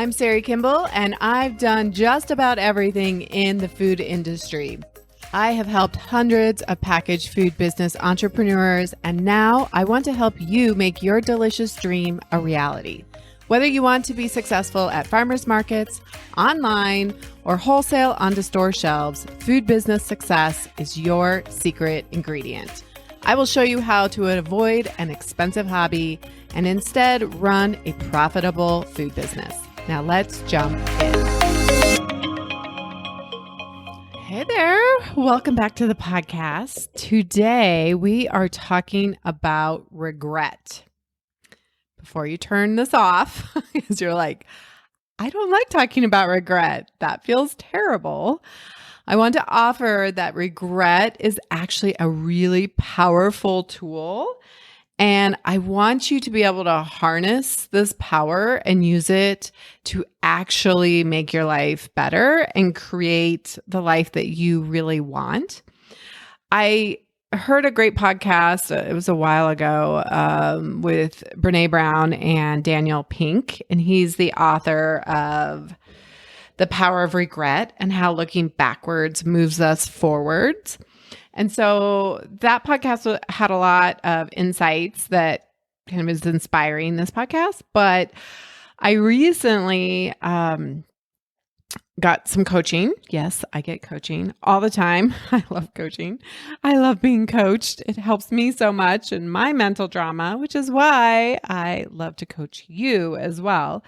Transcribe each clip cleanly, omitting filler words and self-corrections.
I'm Sari Kimbell, and I've done just about everything in the food industry. I have helped hundreds of packaged food business entrepreneurs, and now I want to help you make your delicious dream a reality. Whether you want to be successful at farmers markets, online, or wholesale onto store shelves, food business success is your secret ingredient. I will show you how to avoid an expensive hobby and instead run a profitable food business. Now let's jump in. Hey there. Welcome back to the podcast. Today we are talking about regret. Before you turn this off, because you're like, I don't like talking about regret. That feels terrible. I want to offer that regret is actually a really powerful tool. And I want you to be able to harness this power and use it to actually make your life better and create the life that you really want. I heard a great podcast, it was a while ago, with Brene Brown and Daniel Pink, and he's the author of The Power of Regret and How Looking Backwards Moves Us Forwards. And so that podcast had a lot of insights that kind of is inspiring this podcast. But I recently got some coaching. Yes, I get coaching all the time. I love coaching. I love being coached. It helps me so much in my mental drama, which is why I love to coach you as well.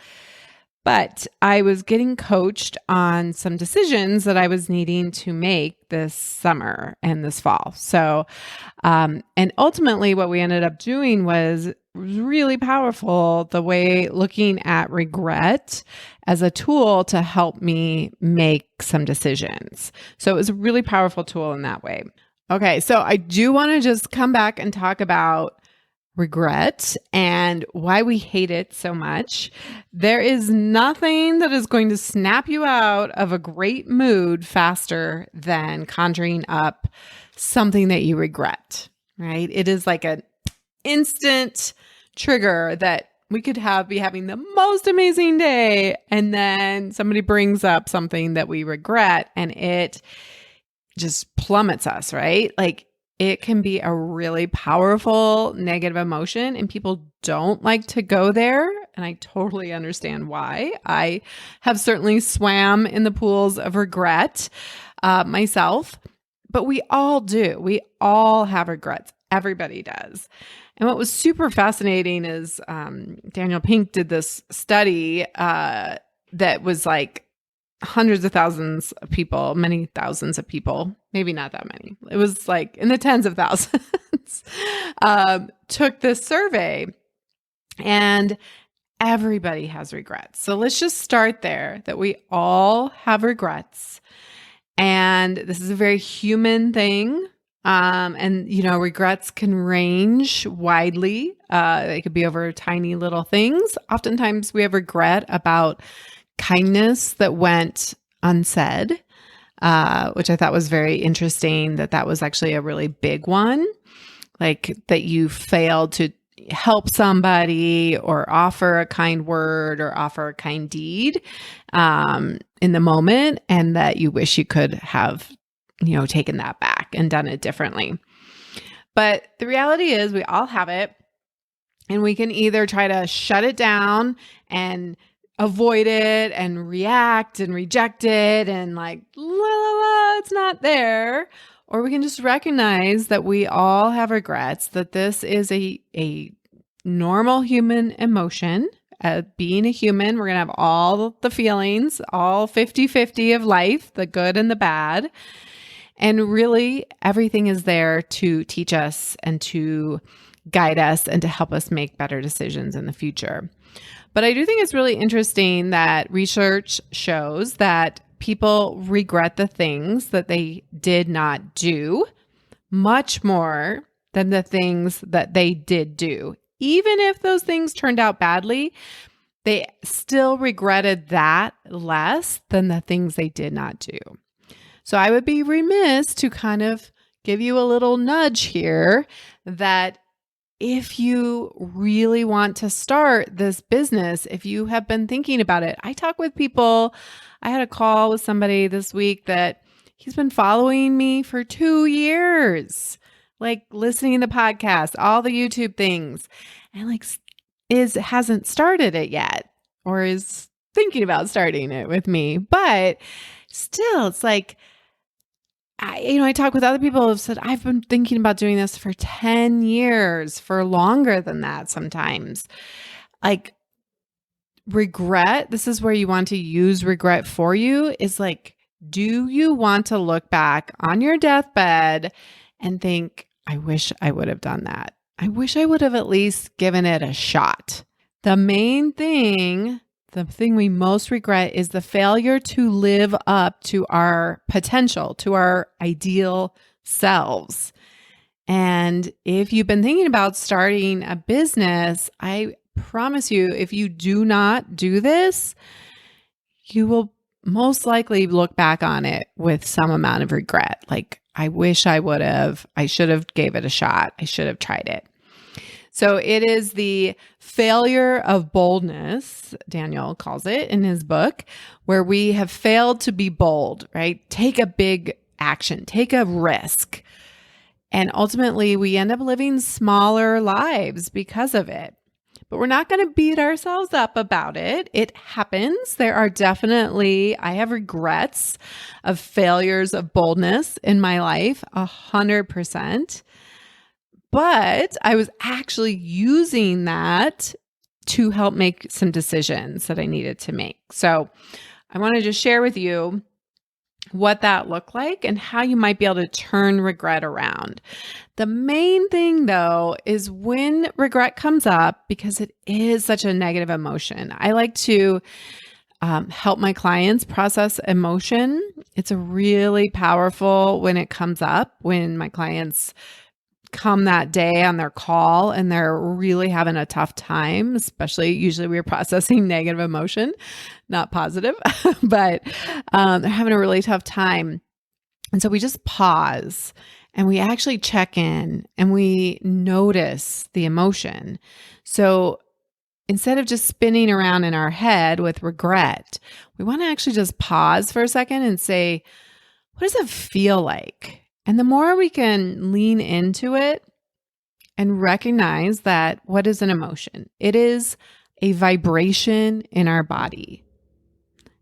But I was getting coached on some decisions that I was needing to make this summer and this fall. So, and ultimately what we ended up doing was really powerful, the way looking at regret as a tool to help me make some decisions. So it was a really powerful tool in that way. Okay, so I do want to just come back and talk about regret and why we hate it so much. There is nothing that is going to snap you out of a great mood faster than conjuring up something that you regret, right? It is like an instant trigger that we could be having the most amazing day, and then somebody brings up something that we regret and it just plummets us, right? Like, it can be a really powerful negative emotion, and people don't like to go there. And I totally understand why. I have certainly swam in the pools of regret myself, but we all do. We all have regrets. Everybody does. And what was super fascinating is Daniel Pink did this study that was like hundreds of thousands of people, many thousands of people, maybe not that many. It was like in the tens of thousands, took this survey, and everybody has regrets. So let's just start there, that we all have regrets. And this is a very human thing. And, you know, regrets can range widely. They could be over tiny little things. Oftentimes we have regret about kindness that went unsaid, which I thought was very interesting, that was actually a really big one, like that you failed to help somebody or offer a kind word or offer a kind deed in the moment, and that you wish you could have, you know, taken that back and done it differently. But the reality is we all have it, and we can either try to shut it down and avoid it and react and reject it and like, la, la, la, it's not there. Or we can just recognize that we all have regrets, that this is a normal human emotion. Being a human, we're going to have all the feelings, all 50-50 of life, the good and the bad. And really everything is there to teach us and to guide us and to help us make better decisions in the future. But I do think it's really interesting that research shows that people regret the things that they did not do much more than the things that they did do. Even if those things turned out badly, they still regretted that less than the things they did not do. So I would be remiss to kind of give you a little nudge here that if you really want to start this business, if you have been thinking about it. I talk with people. I had a call with somebody this week that he's been following me for 2 years, like listening to podcasts, all the YouTube things, and like hasn't started it yet or is thinking about starting it with me. But still, it's like, I talk with other people who have said, I've been thinking about doing this for 10 years, for longer than that sometimes. Like regret, this is where you want to use regret for you, is like, do you want to look back on your deathbed and think, I wish I would have done that. I wish I would have at least given it a shot. The main thing, the thing we most regret is the failure to live up to our potential, to our ideal selves. And if you've been thinking about starting a business, I promise you, if you do not do this, you will most likely look back on it with some amount of regret. Like, I wish I would have, I should have gave it a shot. I should have tried it. So it is the failure of boldness, Daniel calls it in his book, where we have failed to be bold, right? Take a big action, take a risk. And ultimately, we end up living smaller lives because of it. But we're not going to beat ourselves up about it. It happens. There are definitely, I have regrets of failures of boldness in my life, 100%. But I was actually using that to help make some decisions that I needed to make. So I want to just share with you what that looked like and how you might be able to turn regret around. The main thing, though, is when regret comes up, because it is such a negative emotion. I like to help my clients process emotion. It's a really powerful when it comes up, when my clients come that day on their call and they're really having a tough time, especially usually we're processing negative emotion, not positive, but they're having a really tough time. And so we just pause and we actually check in and we notice the emotion. So instead of just spinning around in our head with regret, we want to actually just pause for a second and say, what does it feel like? And the more we can lean into it and recognize that what is an emotion? It is a vibration in our body.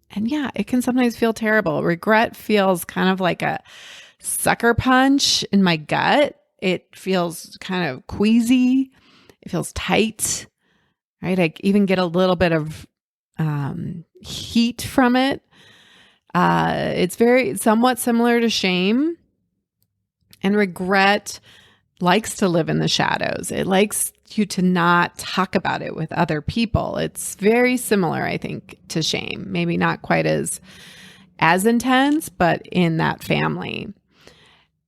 And yeah, it can sometimes feel terrible. Regret feels kind of like a sucker punch in my gut. It feels kind of queasy. It feels tight, right? I even get a little bit of heat from it. It's somewhat similar to shame. And regret likes to live in the shadows. It likes you to not talk about it with other people. It's very similar, I think, to shame. Maybe not quite as intense, but in that family.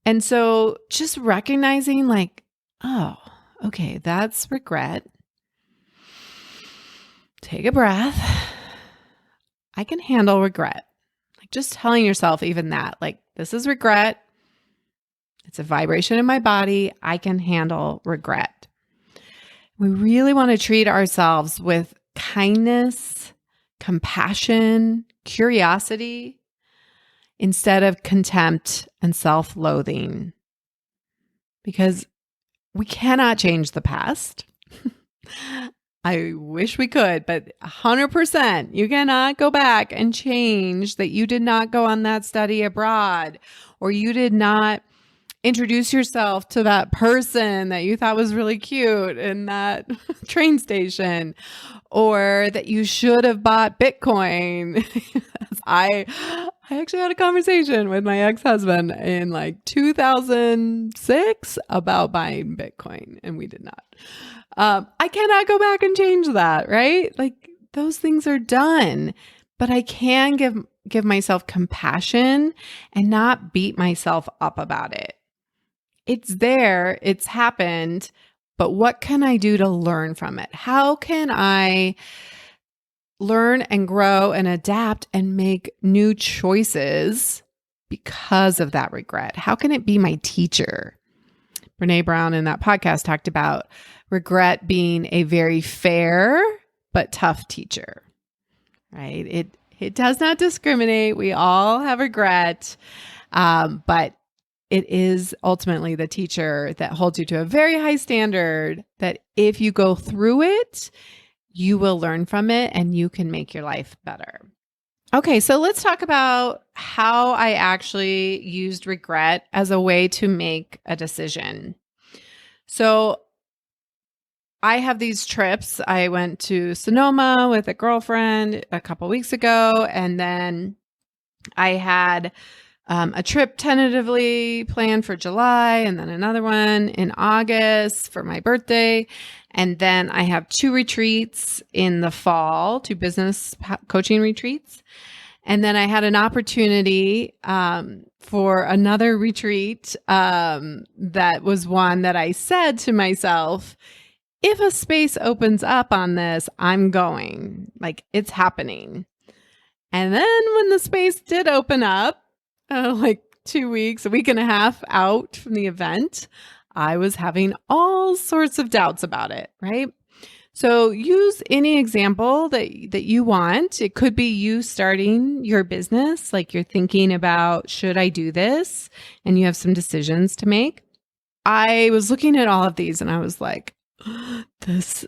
And so just recognizing like, oh, okay, that's regret. Take a breath. I can handle regret. Like just telling yourself even that, like, this is regret. It's a vibration in my body. I can handle regret. We really want to treat ourselves with kindness, compassion, curiosity, instead of contempt and self-loathing. Because we cannot change the past. I wish we could, but 100%, you cannot go back and change that you did not go on that study abroad, or you did not introduce yourself to that person that you thought was really cute in that train station, or that you should have bought Bitcoin. I actually had a conversation with my ex-husband in like 2006 about buying Bitcoin, and we did not. I cannot go back and change that, right? Like those things are done, but I can give myself compassion and not beat myself up about it. It's there, it's happened, but what can I do to learn from it? How can I learn and grow and adapt and make new choices because of that regret? How can it be my teacher? Brene Brown in that podcast talked about regret being a very fair but tough teacher, right? It does not discriminate. We all have regret, but it is ultimately the teacher that holds you to a very high standard that if you go through it, you will learn from it and you can make your life better. Okay, so let's talk about how I actually used regret as a way to make a decision. So I have these trips. I went to Sonoma with a girlfriend a couple weeks ago, and then I had a trip tentatively planned for July, and then another one in August for my birthday. And then I have 2 retreats in the fall, 2 business coaching retreats. And then I had an opportunity for another retreat that was one that I said to myself, if a space opens up on this, I'm going. Like, it's happening. And then when the space did open up, like 2 weeks, a week and a half out from the event, I was having all sorts of doubts about it, right? So use any example that you want. It could be you starting your business, like you're thinking about, should I do this? And you have some decisions to make. I was looking at all of these and I was like, this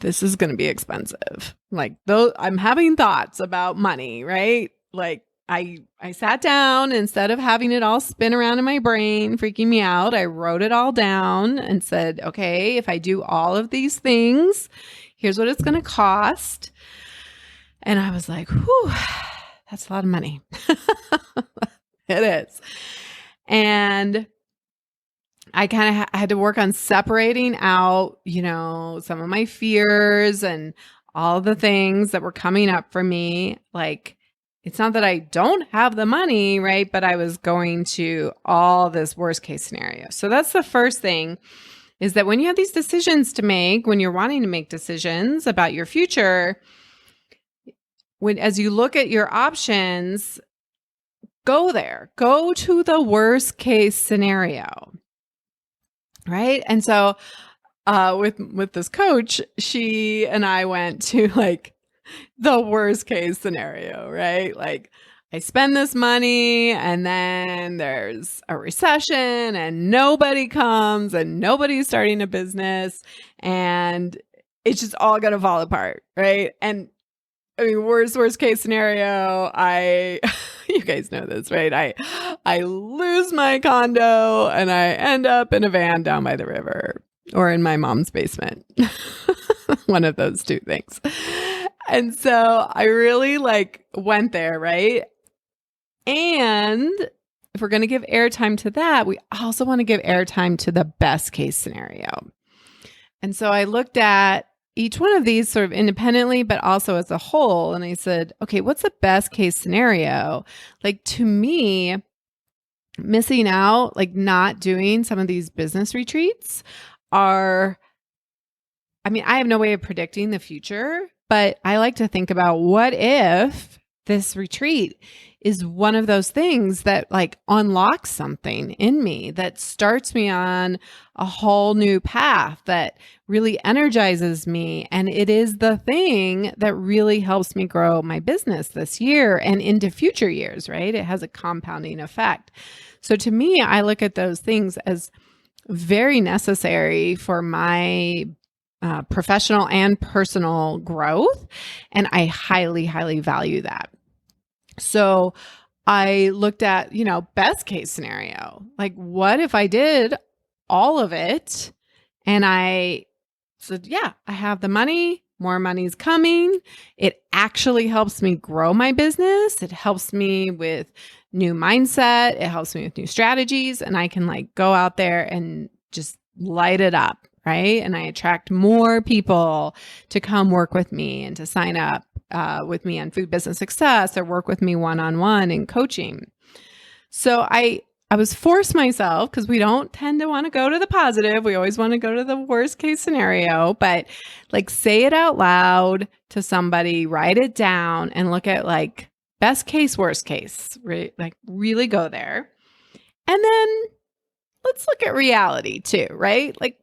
is going to be expensive. Like, though I'm having thoughts about money, right? Like, I sat down, instead of having it all spin around in my brain, freaking me out, I wrote it all down and said, okay, if I do all of these things, here's what it's going to cost. And I was like, whew, that's a lot of money. It is. And I kind of had to work on separating out, some of my fears and all the things that were coming up for me. Like, it's not that I don't have the money, right? But I was going to all this worst case scenario. So that's the first thing, is that when you have these decisions to make, when you're wanting to make decisions about your future, as you look at your options, go there. Go to the worst case scenario, right? And so with this coach, she and I went to like the worst case scenario, right? Like, I spend this money and then there's a recession and nobody comes and nobody's starting a business and it's just all going to fall apart, right? And I mean, worst case scenario, you guys know this, right? I lose my condo and I end up in a van down by the river or in my mom's basement. One of those 2 things. And so I really went there, right? And if we're going to give airtime to that, we also want to give airtime to the best case scenario. And so I looked at each one of these sort of independently, but also as a whole. And I said, okay, what's the best case scenario? Like, to me, missing out, like not doing some of these business retreats I have no way of predicting the future, but I like to think about, what if this retreat is one of those things that unlocks something in me, that starts me on a whole new path, that really energizes me. And it is the thing that really helps me grow my business this year and into future years, right? It has a compounding effect. So to me, I look at those things as very necessary for my professional and personal growth. And I highly, highly value that. So I looked at, best case scenario. Like, what if I did all of it and I said, yeah, I have the money, more money's coming. It actually helps me grow my business. It helps me with new mindset. It helps me with new strategies. And I can go out there and just light it up, right? And I attract more people to come work with me and to sign up with me on Food Business Success or work with me one-on-one in coaching. So I was forced myself, because we don't tend to want to go to the positive. We always want to go to the worst case scenario, but say it out loud to somebody, write it down and look at best case, worst case, right? Really go there. And then let's look at reality too, right? Like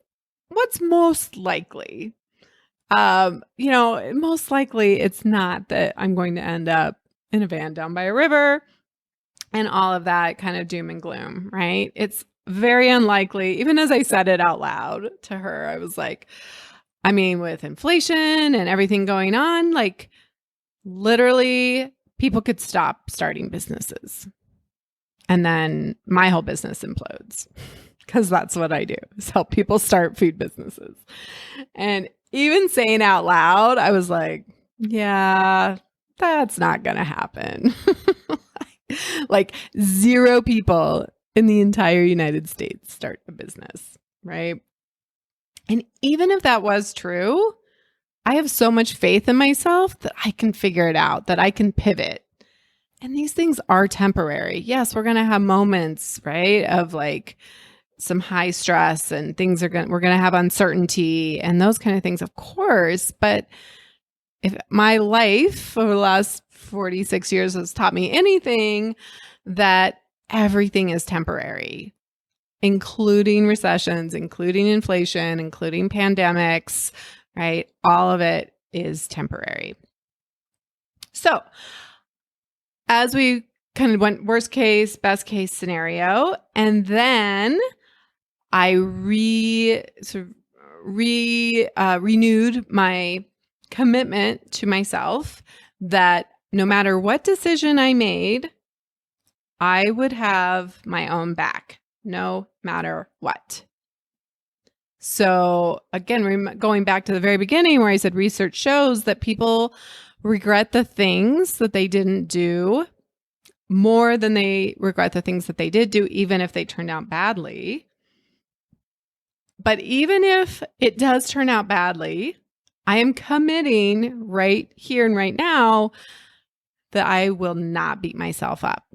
what's most likely? Most likely it's not that I'm going to end up in a van down by a river and all of that kind of doom and gloom, right? It's very unlikely. Even as I said it out loud to her, I was like, I mean, with inflation and everything going on, like literally people could stop starting businesses. And then my whole business implodes because that's what I do is help people start food businesses. And even saying out loud, I was like, yeah, that's not going to happen. Like 0 people in the entire United States start a business, right? And even if that was true, I have so much faith in myself that I can figure it out, that I can pivot. And these things are temporary. Yes, we're going to have moments, right, of like some high stress and we're going to have uncertainty and those kind of things, of course. But if my life over the last 46 years has taught me anything, that everything is temporary, including recessions, including inflation, including pandemics, right? All of it is temporary. So as we kind of went worst case, best case scenario, and then I renewed my commitment to myself that no matter what decision I made, I would have my own back, no matter what. So again, going back to the very beginning where I said research shows that people regret the things that they didn't do more than they regret the things that they did do, even if they turned out badly. But even if it does turn out badly, I am committing right here and right now that I will not beat myself up.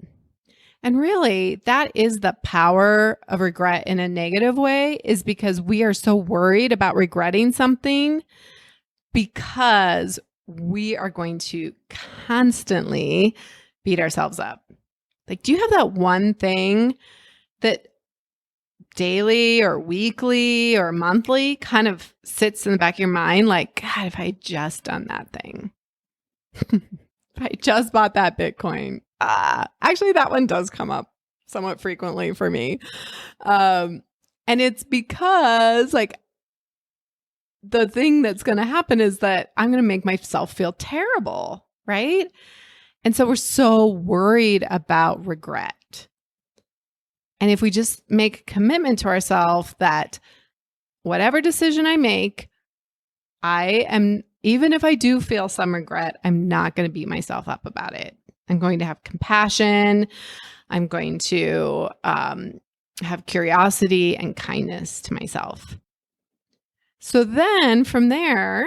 And really, that is the power of regret in a negative way, is because we are so worried about regretting something because we are going to constantly beat ourselves up. Like, do you have that one thing that daily or weekly or monthly kind of sits in the back of your mind? Like, God, if I had just done that thing, if I just bought that Bitcoin. Actually, that one does come up somewhat frequently for me. And it's because like the thing that's going to happen is that I'm going to make myself feel terrible, right? And so we're so worried about regret. And if we just make a commitment to ourselves that whatever decision I make, even if I do feel some regret, I'm not going to beat myself up about it. I'm going to have compassion. I'm going to have curiosity and kindness to myself. So then from there,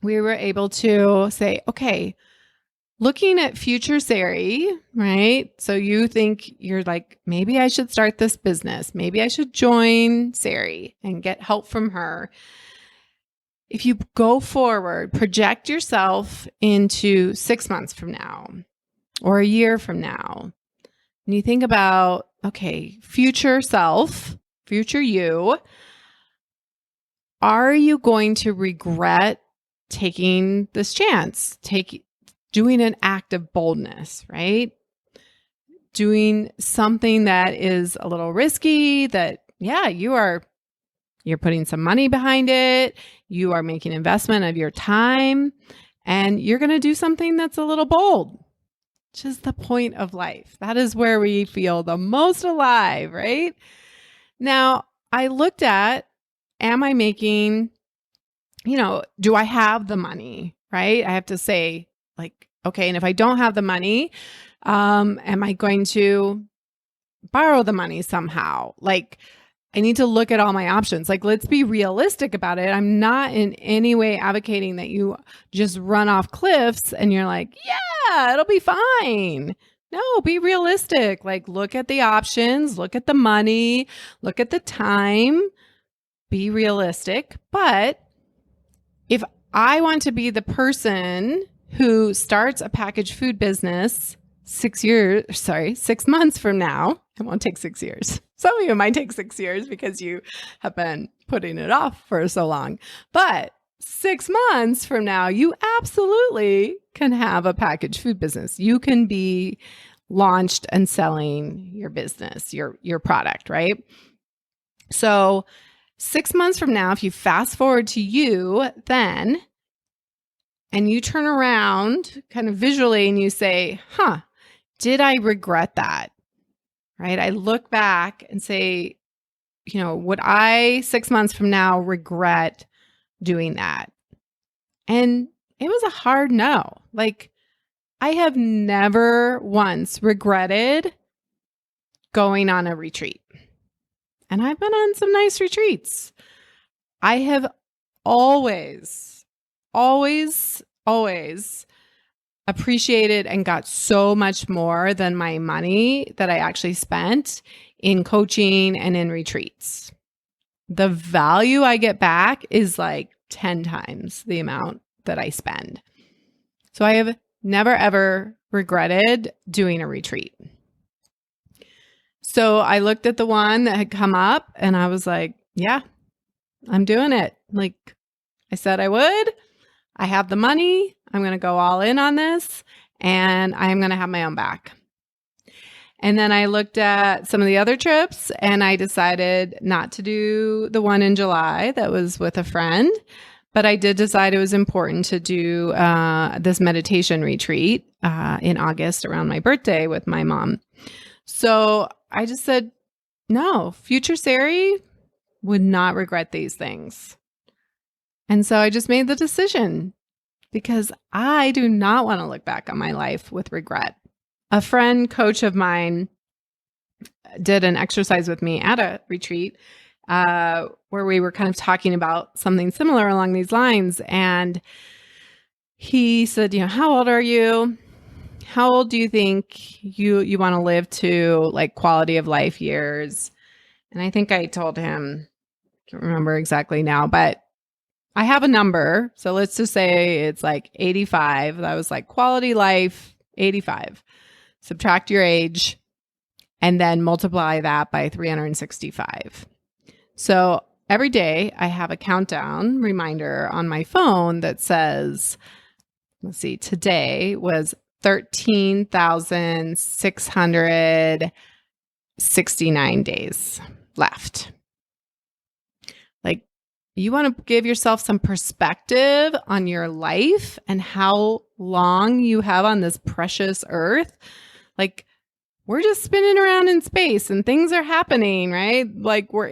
we were able to say, okay, looking at future Sari, right? So you think you're like, maybe I should start this business. Maybe I should join Sari and get help from her. If you go forward, project yourself into 6 months from now or a year from now, and you think about, okay, future self, future you, are you going to regret taking this chance, doing an act of boldness, right? Doing something that is a little risky, that, yeah, you're putting some money behind it. You are making investment of your time, and you're going to do something that's a little bold, which is the point of life. That is where we feel the most alive, right? Now, I looked at, am I making, do I have the money, right? I have to say, like, okay, and if I don't have the money, am I going to borrow the money somehow? Like, I need to look at all my options. Like, let's be realistic about it. I'm not in any way advocating that you just run off cliffs and you're like, yeah, it'll be fine. No, be realistic. Like, look at the options, look at the money, look at the time, be realistic. But if I want to be the person who starts a packaged food business 6 months from now, it won't take 6 years. Some of you might take 6 years because you have been putting it off for so long. But 6 months from now, you absolutely can have a packaged food business. You can be launched and selling your business, your product, right? So 6 months from now, if you fast forward to you then, and you turn around kind of visually and you say, did I regret that? Right? I look back and say, would I 6 months from now regret doing that? And it was a hard no. Like, I have never once regretted going on a retreat. And I've been on some nice retreats. I have always appreciated and got so much more than my money that I actually spent in coaching and in retreats. The value I get back is like 10 times the amount that I spend. So I have never, ever regretted doing a retreat. So I looked at the one that had come up and I was like, yeah, I'm doing it. Like I said I would. I have the money. I'm going to go all in on this and I'm going to have my own back. And then I looked at some of the other trips and I decided not to do the one in July that was with a friend, but I did decide it was important to do this meditation retreat in August around my birthday with my mom. So I just said, no, future Sari would not regret these things. And so I just made the decision because I do not want to look back on my life with regret. A friend coach of mine did an exercise with me at a retreat where we were kind of talking about something similar along these lines. And he said, how old are you? How old do you think you want to live to, like quality of life years? And I think I told him, I can't remember exactly now, but I have a number. So let's just say it's like 85. That was like quality life, 85. Subtract your age and then multiply that by 365. So every day I have a countdown reminder on my phone that says, today was 13,669 days left. Like, you want to give yourself some perspective on your life and how long you have on this precious earth. Like, we're just spinning around in space and things are happening, right? Like, we're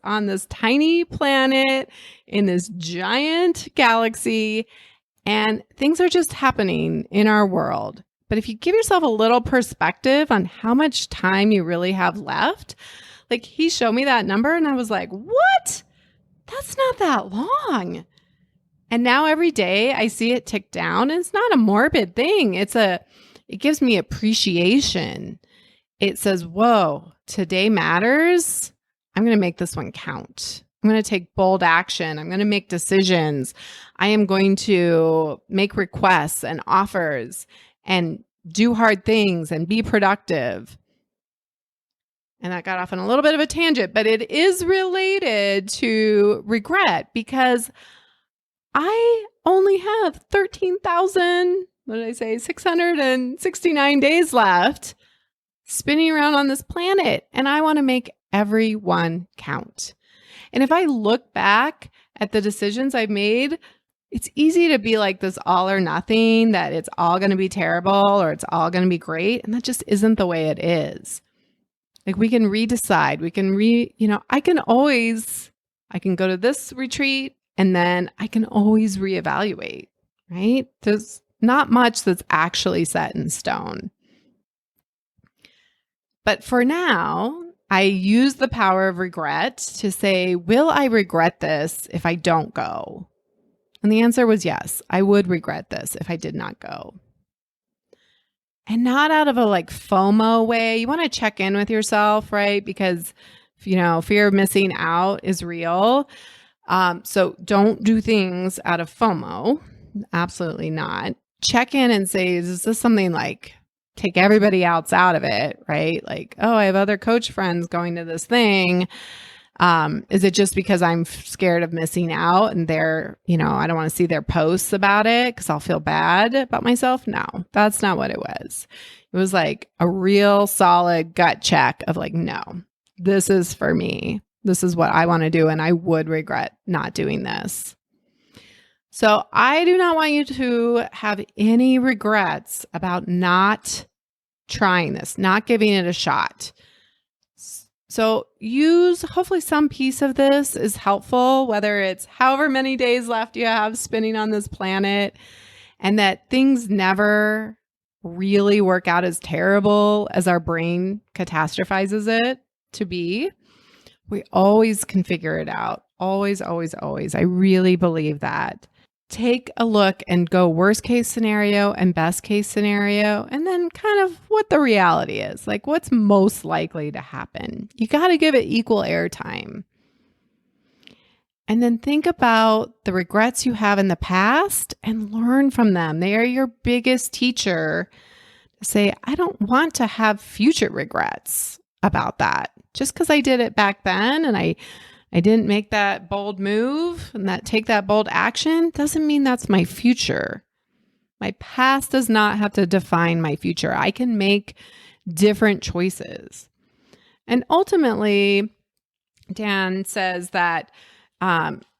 on this tiny planet in this giant galaxy, and things are just happening in our world. But if you give yourself a little perspective on how much time you really have left, like he showed me that number and I was like, what? That's not that long. And now every day I see it tick down. And it's not a morbid thing. It gives me appreciation. It says, whoa, today matters. I'm going to make this one count. I'm going to take bold action. I'm going to make decisions. I am going to make requests and offers and do hard things and be productive. And that got off on a little bit of a tangent, but it is related to regret because I only have 669 days left spinning around on this planet. And I want to make every one count. And if I look back at the decisions I've made, it's easy to be like this all or nothing, that it's all going to be terrible or it's all going to be great. And that just isn't the way it is. Like, we can redecide. We can I can go to this retreat and then I can always reevaluate, right? There's not much that's actually set in stone. But for now, I use the power of regret to say, will I regret this if I don't go? And the answer was yes, I would regret this if I did not go. And not out of a FOMO way. You want to check in with yourself, right? Because, fear of missing out is real. So don't do things out of FOMO. Absolutely not. Check in and say, is this something take everybody else out of it, right? Like, oh, I have other coach friends going to this thing. Is it just because I'm scared of missing out and I don't want to see their posts about it because I'll feel bad about myself? No, that's not what it was. It was like a real solid gut check of like, no, this is for me. This is what I want to do. And I would regret not doing this. So I do not want you to have any regrets about not trying this, not giving it a shot. So hopefully some piece of this is helpful, whether it's however many days left you have spinning on this planet, and that things never really work out as terrible as our brain catastrophizes it to be. We always can figure it out. Always, always, always. I really believe that. Take a look and go worst case scenario and best case scenario, and then kind of what the reality is, like what's most likely to happen. You got to give it equal airtime. And then think about the regrets you have in the past and learn from them. They are your biggest teacher. Say, I don't want to have future regrets about that. Just because I did it back then and I didn't make that bold move and take that bold action doesn't mean that's my future. My past does not have to define my future. I can make different choices. And ultimately, Dan says that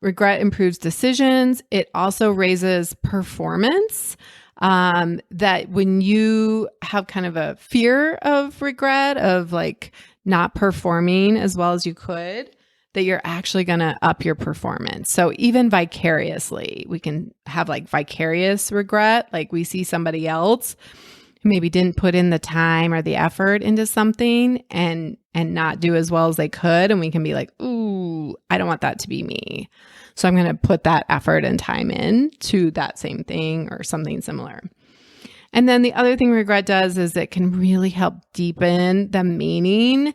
regret improves decisions. It also raises performance. That when you have kind of a fear of regret, of like not performing as well as you could, that you're actually going to up your performance. So even vicariously, we can have like vicarious regret. Like we see somebody else who maybe didn't put in the time or the effort into something and not do as well as they could. And we can be like, ooh, I don't want that to be me. So I'm going to put that effort and time in to that same thing or something similar. And then the other thing regret does is it can really help deepen the meaning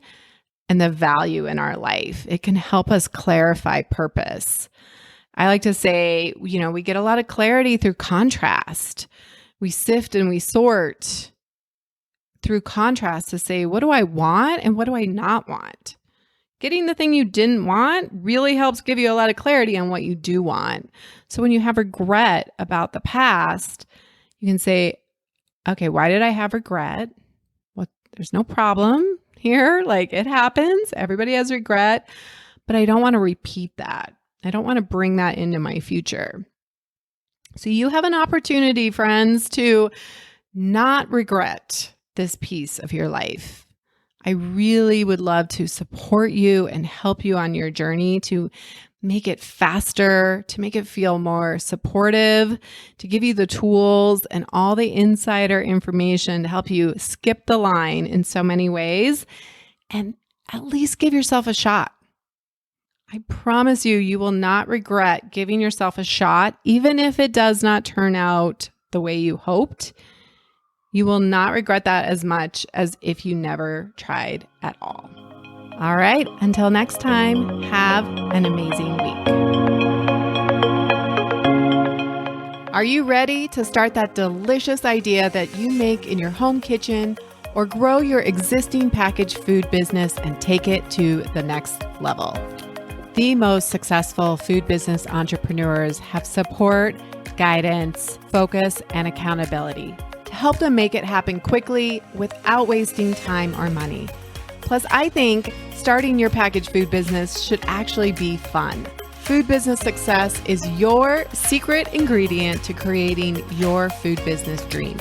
and the value in our life. It can help us clarify purpose. I like to say, we get a lot of clarity through contrast. We sift and we sort through contrast to say, what do I want and what do I not want? Getting the thing you didn't want really helps give you a lot of clarity on what you do want. So when you have regret about the past, you can say, okay, why did I have regret? Well, there's no problem here. Like it happens. Everybody has regret, but I don't want to repeat that. I don't want to bring that into my future. So you have an opportunity, friends, to not regret this piece of your life. I really would love to support you and help you on your journey to make it faster, to make it feel more supportive, to give you the tools and all the insider information to help you skip the line in so many ways and at least give yourself a shot. I promise you, you will not regret giving yourself a shot, even if it does not turn out the way you hoped. You will not regret that as much as if you never tried at all. All right, until next time, have an amazing week. Are you ready to start that delicious idea that you make in your home kitchen or grow your existing packaged food business and take it to the next level? The most successful food business entrepreneurs have support, guidance, focus, and accountability to help them make it happen quickly without wasting time or money. Plus, I think starting your packaged food business should actually be fun. Food business success is your secret ingredient to creating your food business dream.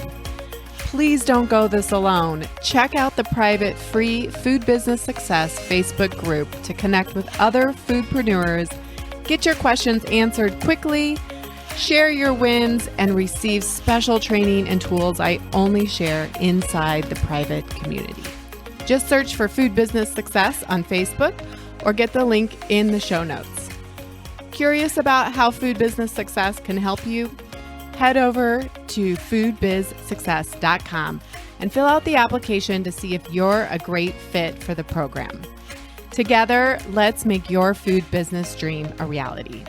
Please don't go this alone. Check out the private free Food Business Success Facebook group to connect with other foodpreneurs, get your questions answered quickly, share your wins, and receive special training and tools I only share inside the private community. Just search for Food Business Success on Facebook or get the link in the show notes. Curious about how Food Business Success can help you? Head over to foodbizsuccess.com and fill out the application to see if you're a great fit for the program. Together, let's make your food business dream a reality.